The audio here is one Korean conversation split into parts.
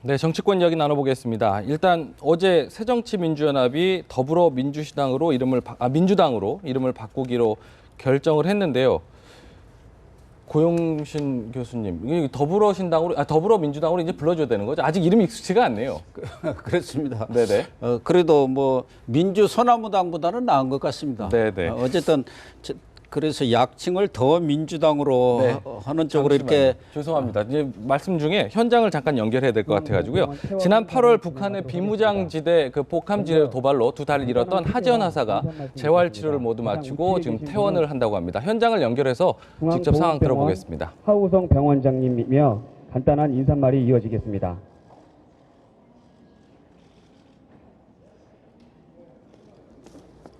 네, 정치권 이야기 나눠보겠습니다. 일단 어제 새정치민주연합이 민주당으로 이름을 바꾸기로 결정을 했는데요. 고용신 교수님, 이게 더불어민주당으로 이제 불러줘야 되는 거죠? 아직 이름이 익숙치가 않네요. 그렇습니다. 네네. 그래도 뭐 민주소나무당보다는 나은 것 같습니다. 네네. 어쨌든 그래서 약칭을 더 민주당으로 네. 하는 쪽으로 잠시만요. 이렇게 죄송합니다. 이제 말씀 중에 현장을 잠깐 연결해야 될 것 같아가지고요. 지난 8월 북한의 비무장지대 그 복함지대 도발로 두 달을 잃었던 하재헌 하사가 재활 치료를 모두 마치고 지금 퇴원을 한다고 합니다. 현장을 연결해서 직접 상황 들어보겠습니다. 하우성 병원장님이며 간단한 인사말이 이어지겠습니다.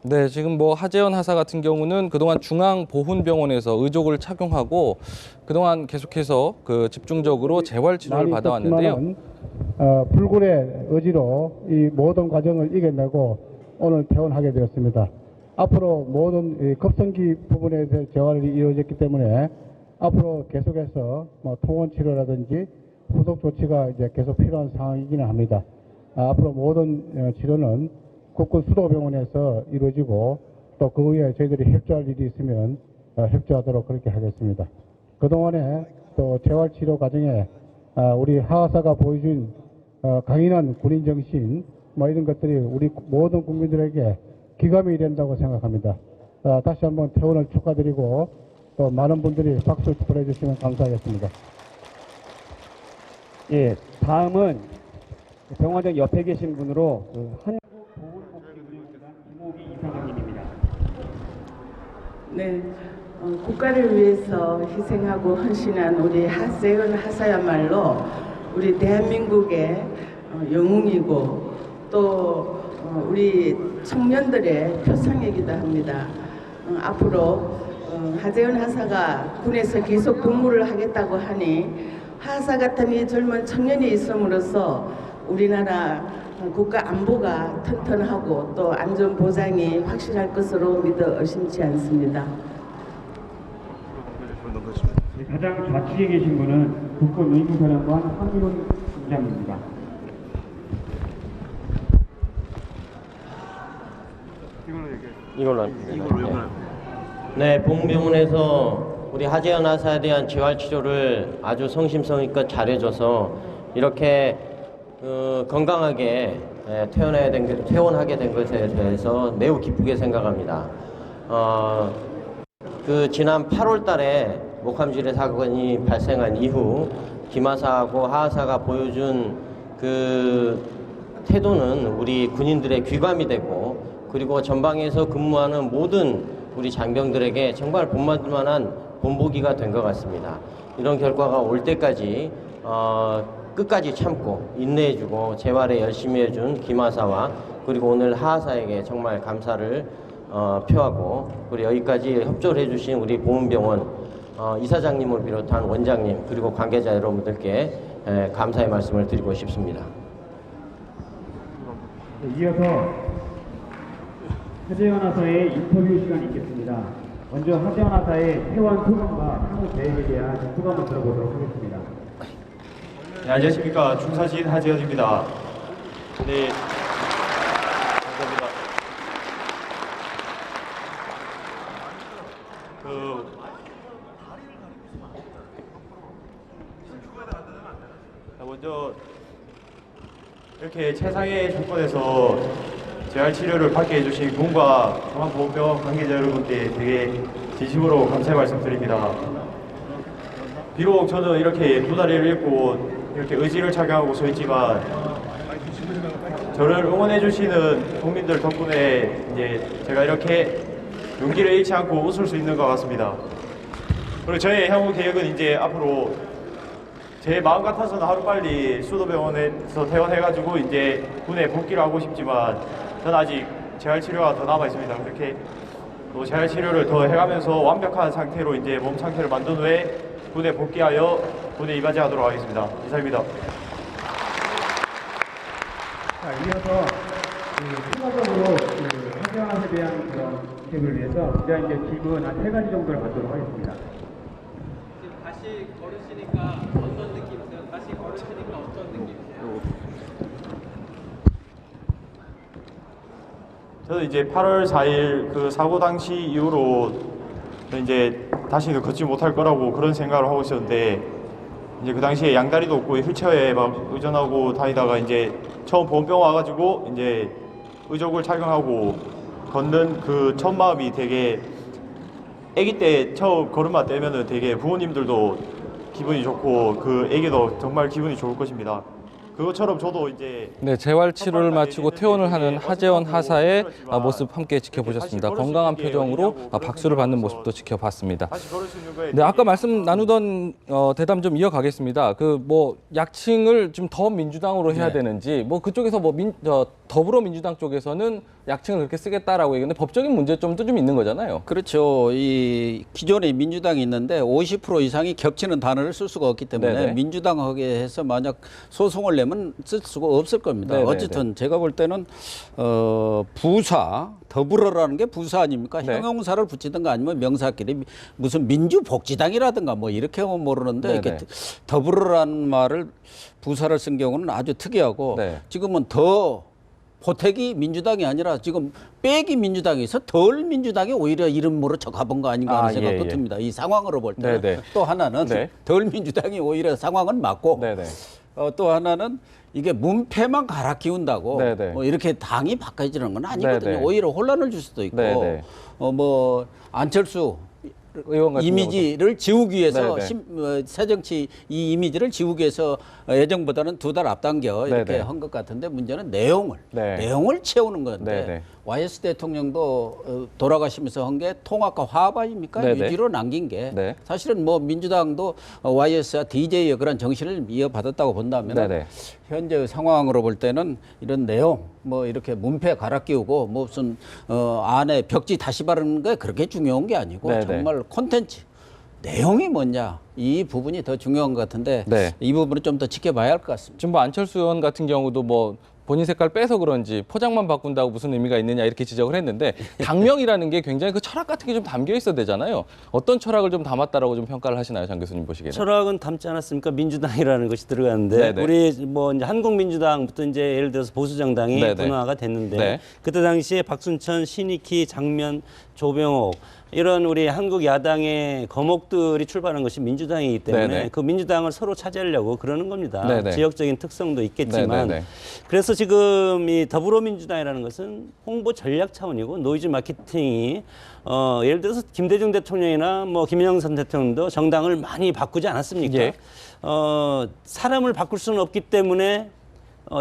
네, 지금 뭐 하재헌 하사 같은 경우는 그동안 중앙보훈병원에서 의족을 착용하고 그동안 계속해서 그 집중적으로 재활 치료를 받아왔는데요. 불굴의 의지로 이 모든 과정을 이겨내고 오늘 퇴원하게 되었습니다. 앞으로 모든 급성기 부분에 대해 재활이 이루어졌기 때문에 앞으로 계속해서 뭐 통원 치료라든지 후속 조치가 이제 계속 필요한 상황이기는 합니다. 앞으로 모든 치료는 국군 수도병원에서 이루어지고 또 그 후에 저희들이 협조할 일이 있으면 협조하도록 그렇게 하겠습니다. 그동안에 또 재활치료 과정에 우리 하하사가 보여준 강인한 군인 정신 뭐 이런 것들이 우리 모든 국민들에게 기감이 된다고 생각합니다. 다시 한번 퇴원을 축하드리고 또 많은 분들이 박수 보내주시면 감사하겠습니다. 예, 다음은 병원장 옆에 계신 분으로 이모기 이사장님입니다. 네, 국가를 위해서 희생하고 헌신한 우리 하재헌 하사야말로 우리 대한민국의 영웅이고 또 우리 청년들의 표상이기도 합니다. 앞으로 하재헌 하사가 군에서 계속 근무를 하겠다고 하니 하사 같은 이 젊은 청년이 있음으로써 우리나라 국가 안보가 튼튼하고 또 안전 보장이 확실할 것으로 믿어 의심치 않습니다. 가장 좌측에 계신 분은 국가노인사령관 황희훈 군장입니다. 이걸로 합니다. 네, 보훈병원에서 우리 하재헌 하사에 대한 재활 치료를 아주 성심성의껏 잘해줘서 이렇게 건강하게 퇴원하게 된 것에 대해서 매우 기쁘게 생각합니다. 그 지난 8월달에 목함지대 사건이 발생한 이후 김하사하고 하하사가 보여준 그 태도는 우리 군인들의 귀감이 되고 그리고 전방에서 근무하는 모든 우리 장병들에게 정말 본받을만한 본보기가 된 것 같습니다. 이런 결과가 올 때까지 끝까지 참고 인내해주고 재활에 열심히 해준 김하사와 그리고 오늘 하하사에게 정말 감사를 표하고 그리고 여기까지 협조를 해주신 우리 보훈병원 이사장님을 비롯한 원장님 그리고 관계자 여러분들께 감사의 말씀을 드리고 싶습니다. 네, 이어서 하재헌 하사의 인터뷰 시간이 있겠습니다. 먼저 하재헌 하사의 퇴원 소감과 향후 계획에 대한 소감을 들어보도록 하겠습니다. 네, 안녕하십니까. 중사진 하재헌입니다. 네, 감사합니다. 먼저 이렇게 최상의 조건에서 재활 치료를 받게 해주신 군과 중앙보훈병원 관계자 여러분께 되게 진심으로 감사의 말씀드립니다. 비록 저는 이렇게 두 다리를 잃고 이렇게 의지를 착용하고 서 있지만 저를 응원해주시는 국민들 덕분에 이제 제가 이렇게 용기를 잃지 않고 웃을 수 있는 것 같습니다. 그리고 저의 향후 계획은 이제 앞으로 제 마음 같아서는 하루빨리 수도병원에서 퇴원해가지고 이제 군에 복귀를 하고 싶지만 저는 아직 재활치료가 더 남아 있습니다. 그렇게 또 재활치료를 더 해가면서 완벽한 상태로 이제 몸 상태를 만든 후에 군에 복귀하여 군에 입안하도록 하겠습니다. 이상입니다. 자, 이어서 추가적으로 하재헌 하사에 대한 그런 기획을 위해서 제가 이제 질문 한 3가지 정도를 받도록 하겠습니다. 다시 걸으시니까 어떤 느낌이세요? 다시 걸으시니까 어떤 느낌이세요? 저도 이제 8월 4일 그 사고 당시 이후로 이제 다시는 걷지 못할 거라고 그런 생각을 하고 있었는데 이제 그 당시에 양다리도 없고 휠체어에 막 의존하고 다니다가 이제 처음 보험병 와가지고 이제 의족을 착용하고 걷는 그 첫 마음이 되게 아기 때 처음 걸음마 떼면은 되게 부모님들도 기분이 좋고 그 아기도 정말 기분이 좋을 것입니다. 그것처럼 저도 이제 네, 재활 치료를 마치고 퇴원을 하는 하재원 하사의 모습 함께 지켜보셨습니다. 건강한 표정으로 박수를 받는 모습도 지켜봤습니다. 다시 걸을 수 있는 거에 네, 아까 말씀 나누던 대담 좀 이어가겠습니다. 그 뭐 약칭을 좀 더 민주당으로 해야 되는지, 뭐 그쪽에서 뭐 더불어민주당 쪽에서는 약칭을 그렇게 쓰겠다라고 얘기했는데 법적인 문제점도 좀 있는 거잖아요. 그렇죠. 이 기존에 민주당이 있는데 50% 이상이 겹치는 단어를 쓸 수가 없기 때문에 네네. 민주당하게 해서 만약 소송을 내면 쓸 수가 없을 겁니다. 네네네. 어쨌든 제가 볼 때는 부사, 더불어라는 게 부사 아닙니까? 네. 형용사를 붙이든가 아니면 명사끼리 무슨 민주복지당이라든가 뭐 이렇게 하면 모르는데 네네. 이렇게 더불어라는 말을 부사를 쓴 경우는 아주 특이하고 네. 지금은 더 보태기 민주당이 아니라 지금 빼기 민주당이 있어 덜 민주당이 오히려 이름으로 적합한 거 아닌가 하는 생각도 듭니다. 이 상황으로 볼 때는. 네네. 또 하나는 네. 덜 민주당이 오히려 상황은 맞고 네네. 또 하나는 이게 문패만 갈아 끼운다고 네네. 뭐 이렇게 당이 바꿔지는 건 아니거든요. 네네. 오히려 혼란을 줄 수도 있고 네네. 뭐 안철수 의원 같은 이미지를 지우기 위해서 네네. 새정치 이 이미지를 지우기 위해서 예정보다는 2달 앞당겨 이렇게 네네. 한 것 같은데 문제는 네. 내용을 채우는 건데 네네. YS 대통령도 돌아가시면서 한 게 통합과 화합 아닙니까? 네네. 유지로 남긴 게 네. 사실은 뭐 민주당도 YS와 DJ의 그런 정신을 이어받았다고 본다면 네네. 현재 상황으로 볼 때는 이런 내용 뭐 이렇게 문패 갈아 끼우고 뭐 무슨 안에 벽지 다시 바르는 게 그렇게 중요한 게 아니고 네네. 정말 콘텐츠 내용이 뭐냐 이 부분이 더 중요한 것 같은데 네. 이 부분을 좀 더 지켜봐야 할 것 같습니다. 지금 뭐 안철수 의원 같은 경우도 뭐 본인 색깔 빼서 그런지 포장만 바꾼다고 무슨 의미가 있느냐 이렇게 지적을 했는데 당명이라는 게 굉장히 그 철학 같은 게 좀 담겨 있어야 되잖아요. 어떤 철학을 좀 담았다라고 좀 평가를 하시나요, 장 교수님 보시기에는? 철학은 담지 않았습니까? 민주당이라는 것이 들어가는데 네네. 우리 뭐 이제 한국민주당부터 이제 예를 들어서 보수정당이 네네. 분화가 됐는데 네. 그때 당시에 박순천, 신익희, 장면, 조병옥 이런 우리 한국 야당의 거목들이 출발한 것이 민주당이기 때문에 네네. 그 민주당을 서로 차지하려고 그러는 겁니다. 네네. 지역적인 특성도 있겠지만 네네네. 그래서 지금 이 더불어민주당이라는 것은 홍보 전략 차원이고 노이즈 마케팅이 예를 들어서 김대중 대통령이나 뭐 김영삼 대통령도 정당을 많이 바꾸지 않았습니까? 예. 사람을 바꿀 수는 없기 때문에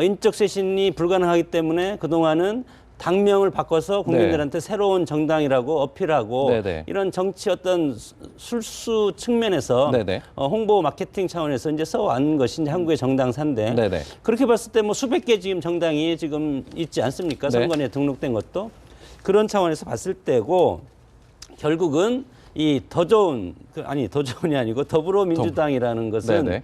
인적 쇄신이 불가능하기 때문에 그동안은 당명을 바꿔서 국민들한테 새로운 정당이라고 어필하고 네네. 이런 정치 어떤 술수 측면에서 네네. 홍보 마케팅 차원에서 이제 써왔는 것이 이제 한국의 정당사인데 네네. 그렇게 봤을 때 뭐 수백 개 지금 정당이 지금 있지 않습니까? 네. 선관위에 등록된 것도 그런 차원에서 봤을 때고 결국은 이 더 좋은 더 좋은이 아니고 더불어민주당이라는 것은 네네.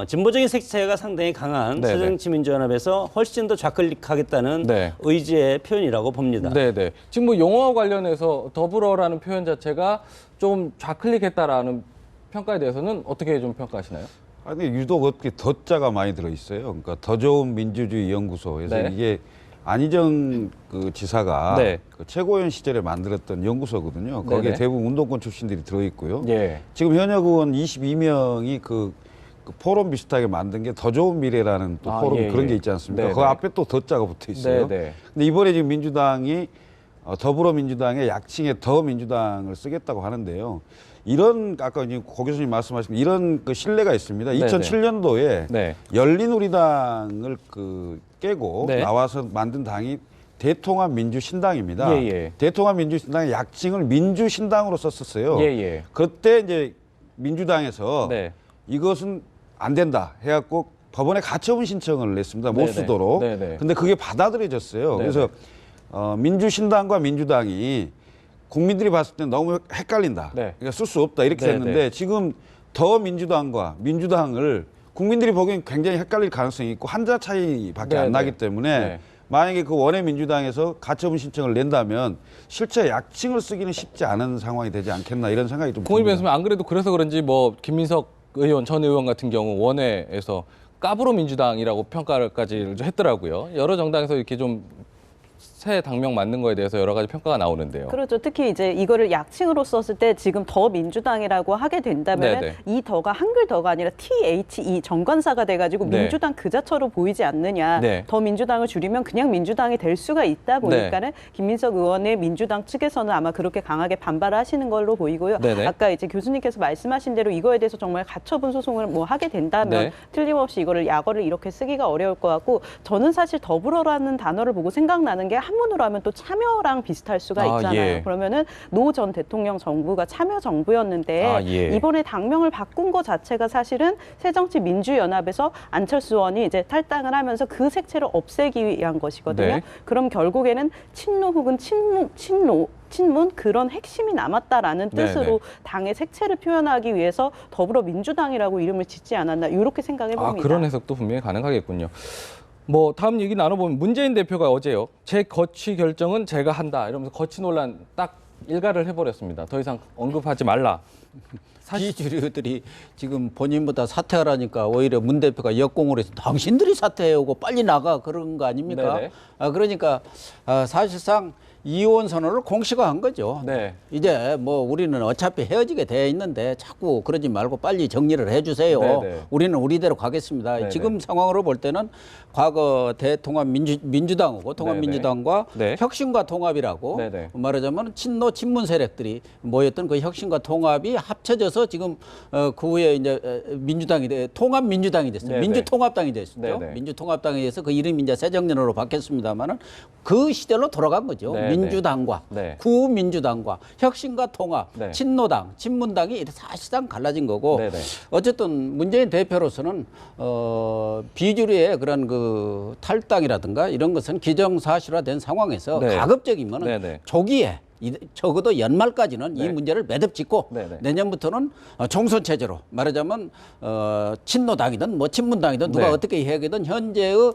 진보적인 색채가 상당히 강한 네네. 새정치민주연합에서 훨씬 더 좌클릭하겠다는 네. 의지의 표현이라고 봅니다. 네네. 지금 뭐 용어와 관련해서 더불어라는 표현 자체가 좀 좌클릭했다라는 평가에 대해서는 어떻게 좀 평가하시나요? 아니 유독 어떻게 더자가 많이 들어 있어요. 그러니까 더 좋은 민주주의 연구소에서 네. 이게 안희정 그 지사가 네. 그 최고위원 시절에 만들었던 연구소거든요. 거기에 네네. 대부분 운동권 출신들이 들어 있고요. 예. 지금 현역 의원 22명이 그 포럼 비슷하게 만든 게 더 좋은 미래라는 또 포럼 예, 그런 예. 게 있지 않습니까? 네네. 그 앞에 또 더자가 붙어 있어요. 네네. 근데 이번에 지금 민주당이 더불어민주당의 약칭에 더 민주당을 쓰겠다고 하는데요. 이런 아까 이제 고 교수님 말씀하신 이런 그 신뢰가 있습니다. 네네. 2007년도에 네. 열린우리당을 그 깨고 네. 나와서 만든 당이 대통합민주신당입니다. 예, 예. 대통합민주신당의 약칭을 민주신당으로 썼었어요. 예, 예. 그때 이제 민주당에서 네. 이것은 안 된다 해갖고 법원에 가처분 신청을 냈습니다. 못 네네. 쓰도록. 네네. 근데 그게 받아들여졌어요. 네네. 그래서 민주신당과 민주당이 국민들이 봤을 때 너무 헷갈린다. 네. 그러니까 쓸 수 없다 이렇게 네네. 됐는데 지금 더 민주당과 민주당을 국민들이 보기엔 굉장히 헷갈릴 가능성이 있고 한자 차이밖에 안 네네. 나기 때문에 네. 만약에 그 원외 민주당에서 가처분 신청을 낸다면 실제 약칭을 쓰기는 쉽지 않은 상황이 되지 않겠나 이런 생각이 좀 공일 듭니다. 변호사님 안 그래도 그래서 그런지 뭐 김민석 의원 전 의원 같은 경우 원외에서 까불어 민주당이라고 평가까지 했더라고요. 여러 정당에서 이렇게 좀 새 당명 맞는 거에 대해서 여러 가지 평가가 나오는데요. 그렇죠. 특히 이제 이거를 약칭으로 썼을 때 지금 더 민주당이라고 하게 된다면 네네. 이 더가 한글 더가 아니라 THE 정관사가 돼가지고 네. 민주당 그 자처로 보이지 않느냐. 네. 더 민주당을 줄이면 그냥 민주당이 될 수가 있다 보니까는 김민석 의원의 민주당 측에서는 아마 그렇게 강하게 반발을 하시는 걸로 보이고요. 네네. 아까 이제 교수님께서 말씀하신 대로 이거에 대해서 정말 가처분 소송을 뭐 하게 된다면 네. 틀림없이 이거를 약어를 이렇게 쓰기가 어려울 것 같고 저는 사실 더불어라는 단어를 보고 생각나는 게 한문으로 하면 또 참여랑 비슷할 수가 아, 있잖아요. 예. 그러면은 노 전 대통령 정부가 참여 정부였는데 아, 예. 이번에 당명을 바꾼 것 자체가 사실은 새정치민주연합에서 안철수 의원이 이제 탈당을 하면서 그 색채를 없애기 위한 것이거든요. 네. 그럼 결국에는 친노 혹은 친문 그런 핵심이 남았다라는 네, 뜻으로 네. 당의 색채를 표현하기 위해서 더불어민주당이라고 이름을 짓지 않았나 이렇게 생각해 봅니다. 아, 그런 해석도 분명히 가능하겠군요. 뭐 다음 얘기 나눠보면 문재인 대표가 어제요. 제 거취 결정은 제가 한다 이러면서 거취 논란 딱 일가를 해버렸습니다. 더 이상 언급하지 말라. 비주류들이 지금 본인보다 사퇴하라니까 오히려 문 대표가 역공을 해서 당신들이 사퇴해오고 빨리 나가 그런 거 아닙니까? 네네. 그러니까 사실상 이혼 선언을 공식화한 거죠. 네. 이제 뭐 우리는 어차피 헤어지게 돼 있는데 자꾸 그러지 말고 빨리 정리를 해주세요. 네네. 우리는 우리대로 가겠습니다. 네네. 지금 상황으로 볼 때는 과거 대통합 민주당하고 통합민주당과 네. 혁신과 통합이라고 네네. 말하자면 친노 친문 세력들이 모였던 그 혁신과 통합이 합쳐져서 지금 그 후에 이제 민주당이 통합민주당이 됐어요. 네네. 민주통합당이 됐죠. 네네. 민주통합당에 대해서 그 이름이 이제 새정년으로 바뀌었습니다만은 그 시대로 돌아간 거죠. 네네. 민주당과 네. 구민주당과 혁신과 통합, 네. 친노당, 친문당이 사실상 갈라진 거고 네네. 어쨌든 문재인 대표로서는 비주류의 그런 그 탈당이라든가 이런 것은 기정사실화된 상황에서 네. 가급적이면은 네네. 조기에 적어도 연말까지는 네. 이 문제를 매듭 짓고 네네. 내년부터는 총선 체제로 말하자면 친노당이든 뭐 친문당이든 누가 네. 어떻게 해야겠든 현재의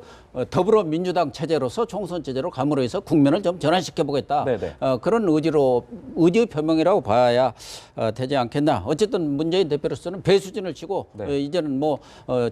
더불어민주당 체제로서 총선 체제로 감으로 해서 국면을 좀 전환시켜 보겠다. 네네. 그런 의지의 표명이라고 봐야 되지 않겠나. 어쨌든 문재인 대표로서는 배수진을 치고 네. 이제는 뭐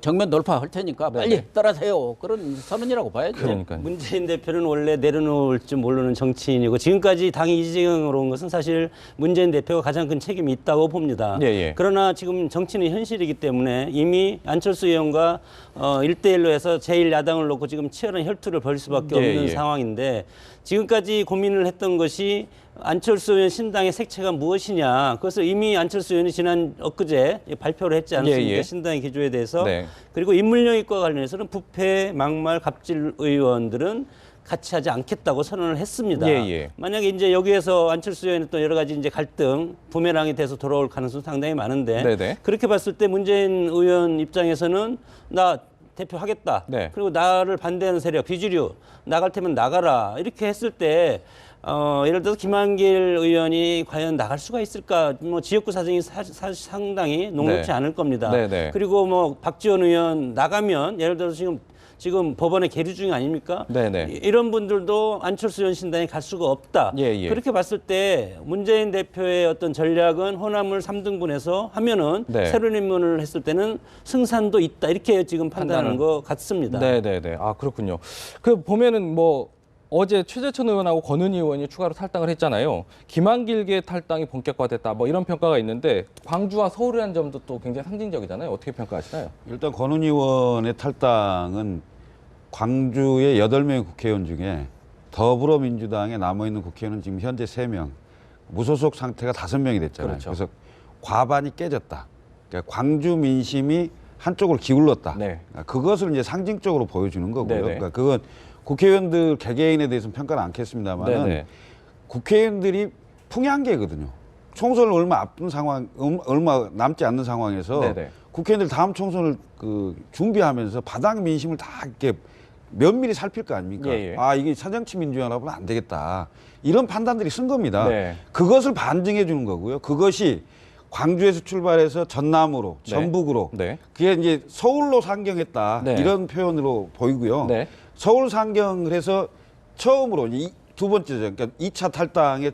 정면 돌파할 테니까 빨리 네네. 따라세요. 그런 선언이라고 봐야죠. 그러니까요. 문재인 대표는 원래 내려놓을 줄 모르는 정치인이고 지금까지 당이 이 지경으로 온 것은 사실 문재인 대표가 가장 큰 책임이 있다고 봅니다. 예, 예. 그러나 지금 정치는 현실이기 때문에 이미 안철수 의원과 1대1로 해서 제1야당을 놓고 지금 치열한 혈투를 벌일 수밖에 예, 없는 예. 상황인데 지금까지 고민을 했던 것이 안철수 의원 신당의 색채가 무엇이냐. 그것을 이미 안철수 의원이 엊그제 발표를 했지 않습니까? 예, 예. 신당의 기조에 대해서. 네. 그리고 인물영입과 관련해서는 부패, 막말, 갑질 의원들은 같이 하지 않겠다고 선언을 했습니다. 예, 예. 만약에 이제 여기에서 안철수 의원의 또 여러 가지 이제 갈등, 부메랑이 돼서 돌아올 가능성이 상당히 많은데 네네. 그렇게 봤을 때 문재인 의원 입장에서는 나 대표하겠다. 네. 그리고 나를 반대하는 세력, 비주류 나갈 테면 나가라. 이렇게 했을 때 예를 들어서 김한길 의원이 과연 나갈 수가 있을까? 뭐 지역구 사정이 상당히 녹록지 네. 않을 겁니다. 네네. 그리고 뭐 박지원 의원 나가면 예를 들어서 지금 법원에 계류 중이 아닙니까? 네네. 이런 분들도 안철수 의원 신당에 갈 수가 없다. 예, 예. 그렇게 봤을 때 문재인 대표의 어떤 전략은 호남을 3등분해서 하면은 네. 새로운 인문을 했을 때는 승산도 있다. 이렇게 지금 판단하는 것 같습니다. 네네네. 아, 그렇군요. 그 보면은 뭐 어제 최재천 의원하고 권은희 의원이 추가로 탈당을 했잖아요. 김한길계 탈당이 본격화됐다. 뭐 이런 평가가 있는데 광주와 서울이라는 점도 또 굉장히 상징적이잖아요. 어떻게 평가하시나요? 일단 권은희 의원의 탈당은 광주의 8명의 국회의원 중에 더불어민주당에 남아있는 국회의원은 지금 현재 3명, 무소속 상태가 5명이 됐잖아요. 그렇죠. 그래서 과반이 깨졌다. 그러니까 광주 민심이 한쪽으로 기울었다. 네. 그러니까 그것을 이제 상징적으로 보여주는 거고요. 네네. 그러니까 그건 국회의원들 개개인에 대해서는 평가를 않겠습니다만은 네네. 국회의원들이 풍향계거든요. 총선을 얼마 앞둔 상황, 얼마 남지 않는 상황에서 네네. 국회의원들 다음 총선을 준비하면서 바닥 민심을 다 이렇게 면밀히 살필 거 아닙니까? 예, 예. 아, 이게 새정치민주연합은 안 되겠다. 이런 판단들이 쓴 겁니다. 네. 그것을 반증해 주는 거고요. 그것이 광주에서 출발해서 전남으로, 네. 전북으로, 네. 그게 이제 서울로 상경했다. 네. 이런 표현으로 보이고요. 네. 서울 상경을 해서 처음으로 두 번째죠. 그러니까 2차 탈당의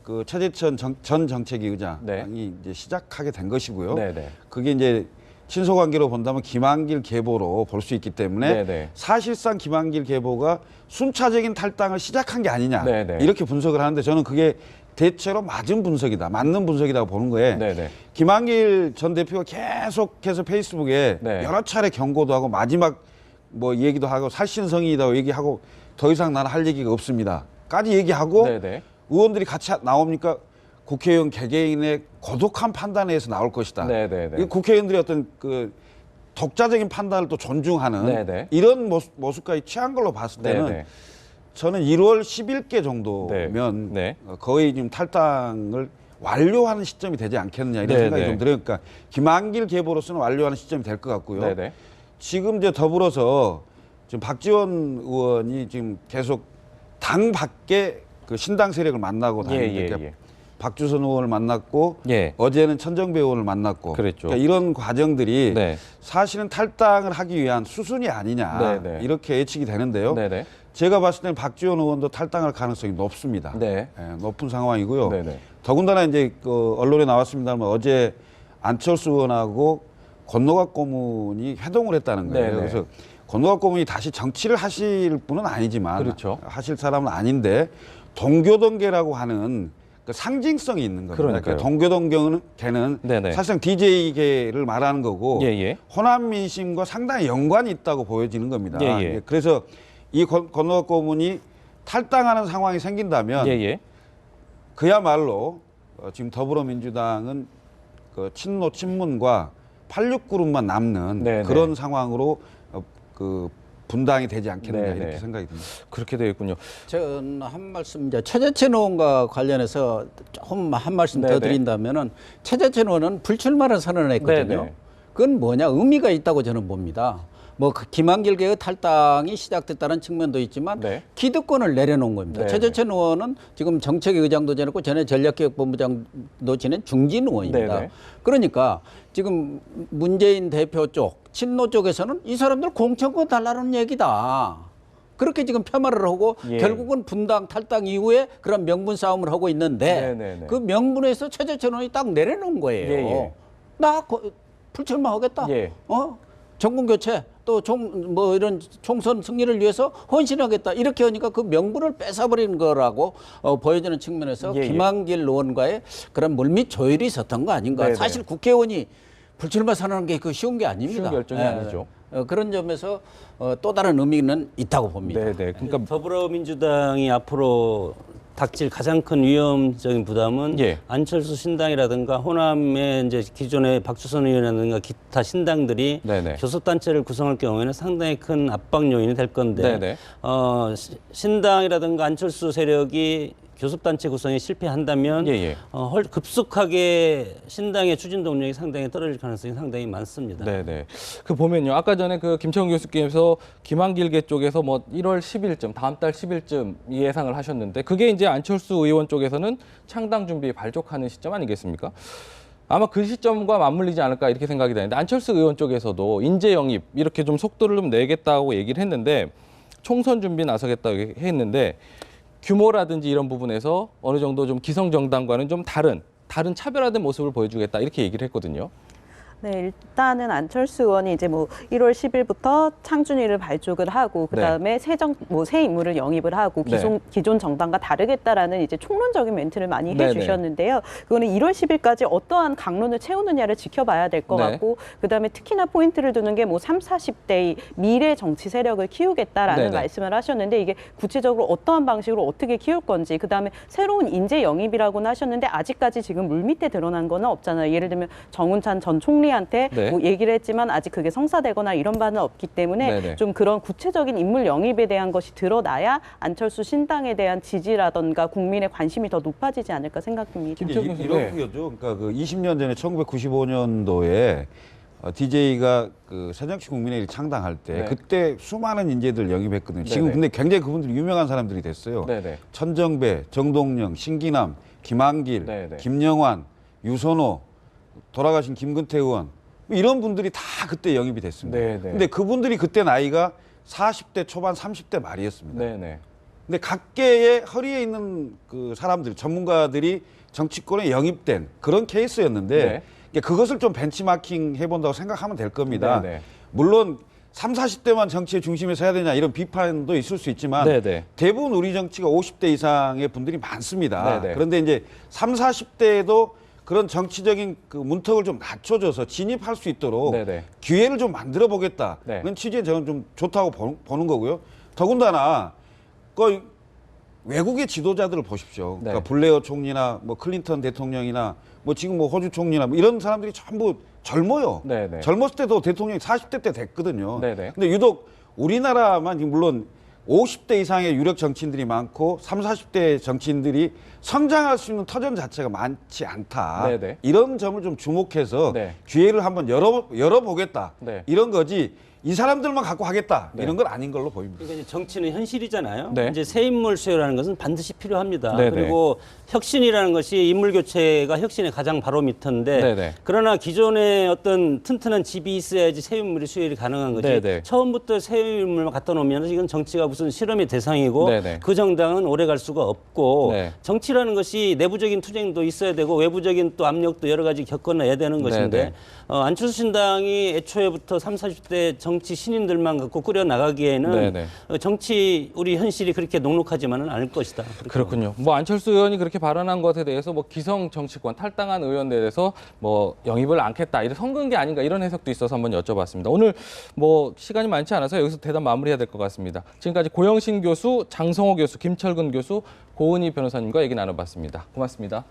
그 최재천 전 정책위 의장이 네. 이제 시작하게 된 것이고요. 네네. 그게 이제 친소관계로 본다면 김한길 계보로 볼 수 있기 때문에 네네. 사실상 김한길 계보가 순차적인 탈당을 시작한 게 아니냐 네네. 이렇게 분석을 하는데 저는 그게 대체로 맞은 분석이다, 맞는 분석이라고 보는 거예요. 네네. 김한길 전 대표가 계속해서 페이스북에 네. 여러 차례 경고도 하고 마지막 뭐 얘기도 하고 살신성의이라고 얘기하고 더 이상 나는 할 얘기가 없습니다.까지 얘기하고 네네. 의원들이 같이 나옵니까? 국회의원 개개인의 고독한 판단에 의해서 나올 것이다. 네네네. 이 국회의원들이 어떤 그 독자적인 판단을 또 존중하는 네네. 이런 모습까지 취한 걸로 봤을 때는 네네. 저는 1월 10일께 정도면 네. 거의 지금 탈당을 완료하는 시점이 되지 않겠느냐 이런 네네. 생각이 좀 들어요. 그러니까 김한길 계보로서는 완료하는 시점이 될 것 같고요. 네네. 지금 이제 더불어서 지금 박지원 의원이 지금 계속 당 밖에 그 신당 세력을 만나고 다니니까 박주선 의원을 만났고 예. 어제는 천정배 의원을 만났고 그랬죠. 그러니까 이런 과정들이 네. 사실은 탈당을 하기 위한 수순이 아니냐 네네. 이렇게 예측이 되는데요. 네네. 제가 봤을 때는 박지원 의원도 탈당할 가능성이 높습니다. 네. 예, 높은 상황이고요. 네네. 더군다나 이제 그 언론에 나왔습니다만 어제 안철수 의원하고 권노갑 고문이 회동을 했다는 거예요. 네네. 그래서 권노갑 고문이 다시 정치를 하실 분은 아니지만 그렇죠. 하실 사람은 아닌데 동교동계라고 하는 그 상징성이 있는 겁니다. 그러니까요. 그러니까 동교동계는 네네. 사실상 DJ계를 말하는 거고 예예. 호남 민심과 상당히 연관이 있다고 보여지는 겁니다. 예예. 그래서 이 권노갑 고문이 탈당하는 상황이 생긴다면 예예. 그야말로 지금 더불어민주당은 그 친노 친문과 86그룹만 남는 네네. 그런 상황으로 그 분당이 되지 않겠느냐 네네. 이렇게 생각이 듭니다. 그렇게 되겠군요. 저는 한 말씀 이제 최재천 의원과 관련해서 조금 한 말씀 네네. 더 드린다면은 최재천 의원은 불출마를 선언했거든요. 네네. 그건 뭐냐 의미가 있다고 저는 봅니다. 뭐 김한길 계의 탈당이 시작됐다는 측면도 있지만 네. 기득권을 내려놓은 겁니다. 네네. 최재천 의원은 지금 정책의장도 지냈고 전에 전략기획본부장도 지낸 중진 의원입니다. 네네. 그러니까 지금 문재인 대표 쪽 친노 쪽에서는 이 사람들 공천권 달라는 얘기다. 그렇게 지금 폄하를 하고 예. 결국은 분당 탈당 이후에 그런 명분 싸움을 하고 있는데 네네네. 그 명분에서 최재천 의원이 딱 내려놓은 거예요. 예. 나 불출마하겠다. 예. 정권 교체 또 뭐 이런 총선 승리를 위해서 헌신하겠다 이렇게 하니까 그 명분을 뺏어버리는 거라고 보여지는 측면에서 예. 김한길 의원과의 그런 물밑 조율이 있었던 거 아닌가. 네네. 사실 국회의원이 불출마 선언하는 게 그 쉬운 게 아닙니다. 쉬운 결정이 아니죠. 그런 점에서 또 다른 의미는 있다고 봅니다. 네네. 그러니까 더불어민주당이 앞으로 닥칠 가장 큰 위험적인 부담은 예. 안철수 신당이라든가 호남의 이제 기존의 박주선 의원이라든가 기타 신당들이 네네. 교섭단체를 구성할 경우에는 상당히 큰 압박 요인이 될 건데 네네. 신당이라든가 안철수 세력이 교섭단체 구성에 실패한다면 예예. 급속하게 신당의 추진 동력이 상당히 떨어질 가능성이 상당히 많습니다. 네네. 그 보면요. 아까 전에 그 김채원 교수께서 김한길계 쪽에서 뭐 1월 10일쯤, 다음 달 10일쯤 예상을 하셨는데 그게 이제 안철수 의원 쪽에서는 창당 준비에 발족하는 시점 아니겠습니까? 아마 그 시점과 맞물리지 않을까 이렇게 생각이 되는데 안철수 의원 쪽에서도 인재 영입 이렇게 좀 속도를 좀 내겠다고 얘기를 했는데 총선 준비 나서겠다고 했는데 규모라든지 이런 부분에서 어느 정도 좀 기성정당과는 좀 다른 차별화된 모습을 보여주겠다 이렇게 얘기를 했거든요. 네, 일단은 안철수 의원이 이제 뭐 1월 10일부터 창준위를 발족을 하고 그다음에 새 인물을 영입을 하고 기존 정당과 다르겠다라는 이제 총론적인 멘트를 많이 해주셨는데요. 그거는 1월 10일까지 어떠한 강론을 채우느냐를 지켜봐야 될 것 같고 그다음에 특히나 포인트를 두는 게 뭐 30, 40대의 미래 정치 세력을 키우겠다라는 말씀을 하셨는데 이게 구체적으로 어떠한 방식으로 어떻게 키울 건지 그다음에 새로운 인재 영입이라고는 하셨는데 아직까지 지금 물밑에 드러난 거는 없잖아요. 예를 들면 정운찬 전 총리 한테 뭐 얘기를 했지만 아직 그게 성사되거나 이런 바는 없기 때문에 좀 그런 구체적인 인물 영입에 대한 것이 드러나야 안철수 신당에 대한 지지라던가 국민의 관심이 더 높아지지 않을까 생각됩니다. 이런 거죠. 그러니까 그 20년 전에 1995년도에 DJ가 그 새정치국민회의를 창당할 때 그때 수많은 인재들 영입했거든요. 지금 근데 굉장히 그분들이 유명한 사람들이 됐어요. 천정배, 정동영, 신기남, 김한길, 김영환, 유선호 돌아가신 김근태 의원 이런 분들이 다 그때 영입이 됐습니다. 근데 그분들이 그때 나이가 40대 초반 30대 말이었습니다. 근데 각계의 허리에 있는 그 사람들 전문가들이 정치권에 영입된 그런 케이스였는데 그러니까 그것을 좀 벤치마킹 해본다고 생각하면 될 겁니다. 네네. 물론 30, 40대만 정치의 중심에 서야 되냐 이런 비판도 있을 수 있지만 네네. 대부분 우리 정치가 50대 이상의 분들이 많습니다. 네네. 그런데 이제 30, 40대에도 그런 정치적인 그 문턱을 좀 낮춰줘서 진입할 수 있도록 네네. 기회를 좀 만들어 보겠다는 네. 취지에 저는 좀 좋다고 보는 거고요. 더군다나 그 외국의 지도자들을 보십시오. 네. 그러니까 블레어 총리나 뭐 클린턴 대통령이나 뭐 지금 뭐 호주 총리나 뭐 이런 사람들이 전부 젊어요. 네네. 젊었을 때도 대통령이 40대 때 됐거든요. 네네. 근데 유독 우리나라만 물론 50대 이상의 유력 정치인들이 많고 30, 40대 정치인들이 성장할 수 있는 터전 자체가 많지 않다. 네네. 이런 점을 좀 주목해서 네. 기회를 한번 열어보겠다. 네. 이런 거지 이 사람들만 갖고 하겠다. 네. 이런 건 아닌 걸로 보입니다. 그러니까 이제 정치는 현실이잖아요. 네. 이제 새 인물 수요라는 것은 반드시 필요합니다. 네네. 그리고 혁신이라는 것이 인물 교체가 혁신의 가장 바로미터인데 네네. 그러나 기존에 어떤 튼튼한 집이 있어야지 새 인물의 수혈이 가능한 거지. 네네. 처음부터 새 인물만 갖다 놓으면 이건 정치가 무슨 실험의 대상이고 네네. 그 정당은 오래 갈 수가 없고 네. 정치라는 것이 내부적인 투쟁도 있어야 되고 외부적인 또 압력도 여러 가지 겪어내야 되는 것인데 네네. 안철수 신당이 애초에부터 30, 40대 정치 신인들만 갖고 꾸려 나가기에는 네네. 정치 우리 현실이 그렇게 녹록하지만은 않을 것이다. 그렇군요. 뭐 안철수 의원이 그렇게 발언한 것에 대해서 뭐 기성 정치권 탈당한 의원들에 대해서 뭐 영입을 않겠다 이런 선거인 게 아닌가 이런 해석도 있어서 한번 여쭤봤습니다. 오늘 뭐 시간이 많지 않아서 여기서 대답 마무리해야 될 것 같습니다. 지금까지 고영신 교수, 장성호 교수, 김철근 교수, 고은희 변호사님과 얘기 나눠봤습니다. 고맙습니다.